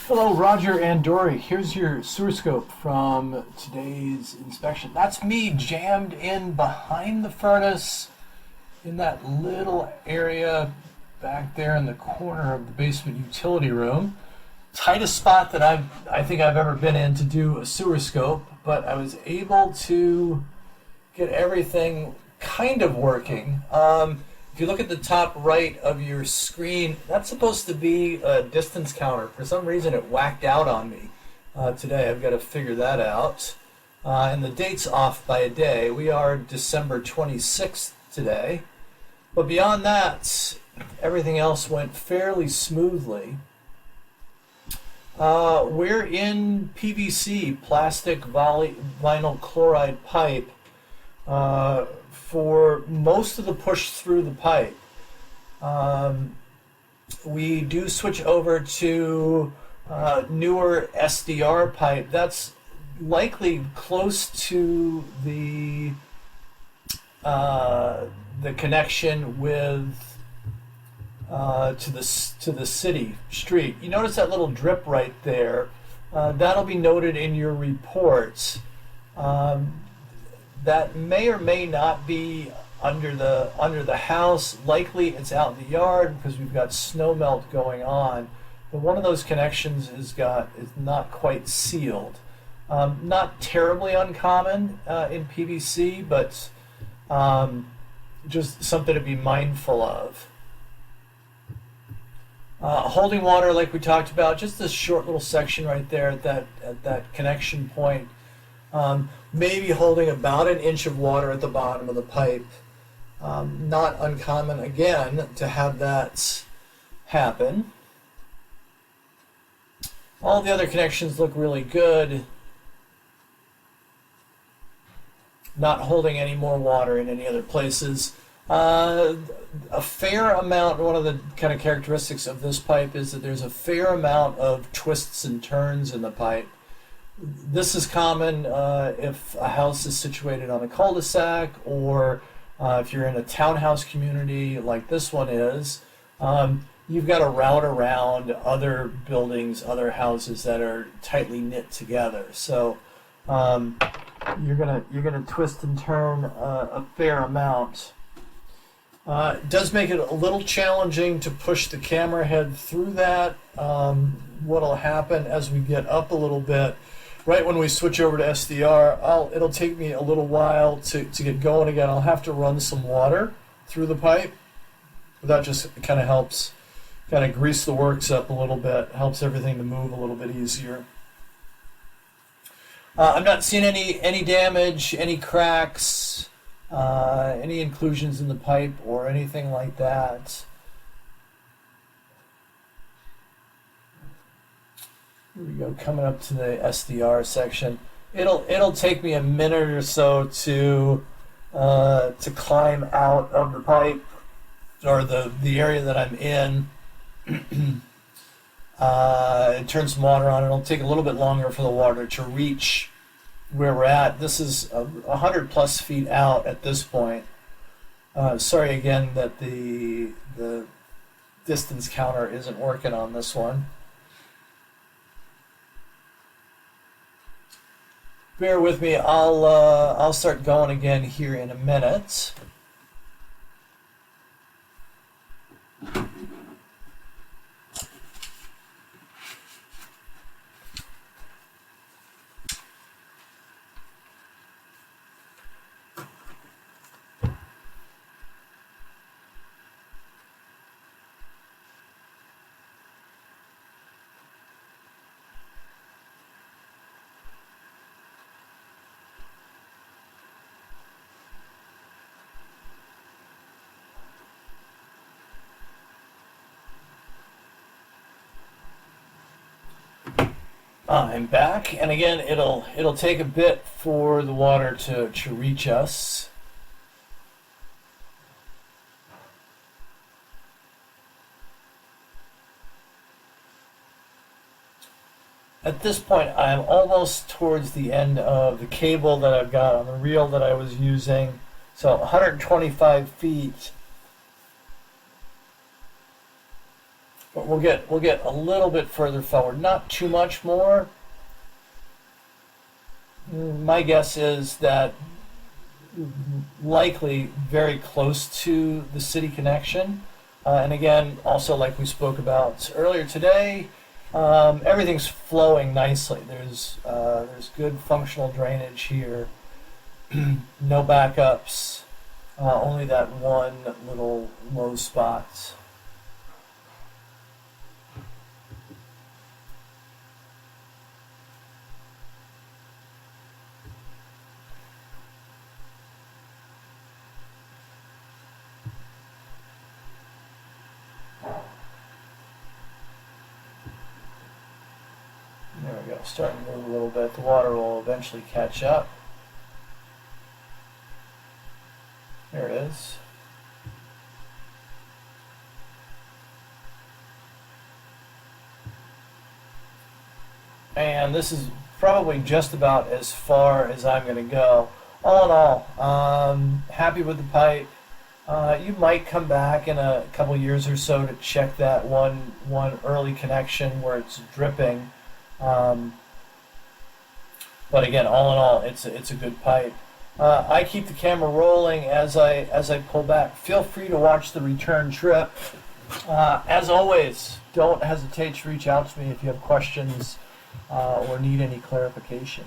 Hello, Roger and Dory. Here's your sewer scope from today's inspection. That's me jammed in behind the furnace in that little area back there in the corner of the basement utility room. Tightest spot that I think I've ever been in to do a sewer scope, but I was able to get everything kind of working. If you look at the top right of your screen, that's supposed to be a distance counter. For some reason it whacked out on me today. I've got to figure that out. And the date's off by a day. We are December 26th today. But beyond that, everything else went fairly smoothly. We're in PVC, plastic vinyl chloride pipe, for most of the push through the pipe. We do switch over to newer SDR pipe. That's likely close to the connection with to the city street. You notice that little drip right there. That'll be noted in your reports. That may or may not be under the house. Likely it's out in the yard because we've got snow melt going on. But one of those connections is not quite sealed. Not terribly uncommon in PVC, but just something to be mindful of. Holding water, like we talked about, just this short little section right there at that connection point. Maybe holding about an inch of water at the bottom of the pipe. Not uncommon, again, to have that happen. All the other connections look really good. Not holding any more water in any other places. A fair amount, one of the kind of characteristics of this pipe is that there's a fair amount of twists and turns in the pipe. This is common if a house is situated on a cul-de-sac, or if you're in a townhouse community like this one is. You've got to route around other buildings, other houses that are tightly knit together. So you're gonna twist and turn a fair amount. It does make it a little challenging to push the camera head through that. What'll happen as we get up a little bit, right when we switch over to SDR, it'll take me a little while to get going again. I'll have to run some water through the pipe. That just kind of helps kind of grease the works up a little bit, helps everything to move a little bit easier. I'm not seeing any damage, any cracks, any inclusions in the pipe or anything like that. Here we go, coming up to the SDR section. It'll take me a minute or so to climb out of the pipe or the area that I'm in. Turn some water on. It'll take a little bit longer for the water to reach where we're at. This is 100 plus feet out at this point. Sorry again that the distance counter isn't working on this one. Bear with me. I'll start going again here in a minute. I'm back, and again, it'll take a bit for the water to reach us. At this point, I'm almost towards the end of the cable that I've got on the reel that I was using. So 125 feet But we'll get a little bit further forward, not too much more. My guess is that likely very close to the city connection. And again, also like we spoke about earlier today, everything's flowing nicely. There's good functional drainage here. No backups, only that one little low spot. There we go, starting to move a little bit. The water will eventually catch up. There it is. And this is probably just about as far as I'm going to go. All in all, happy with the pipe. You might come back in a couple years or so to check that one early connection where it's dripping. But again, all in all, it's a good pipe. I keep the camera rolling as I pull back. Feel free to watch the return trip. As always, don't hesitate to reach out to me if you have questions or need any clarification.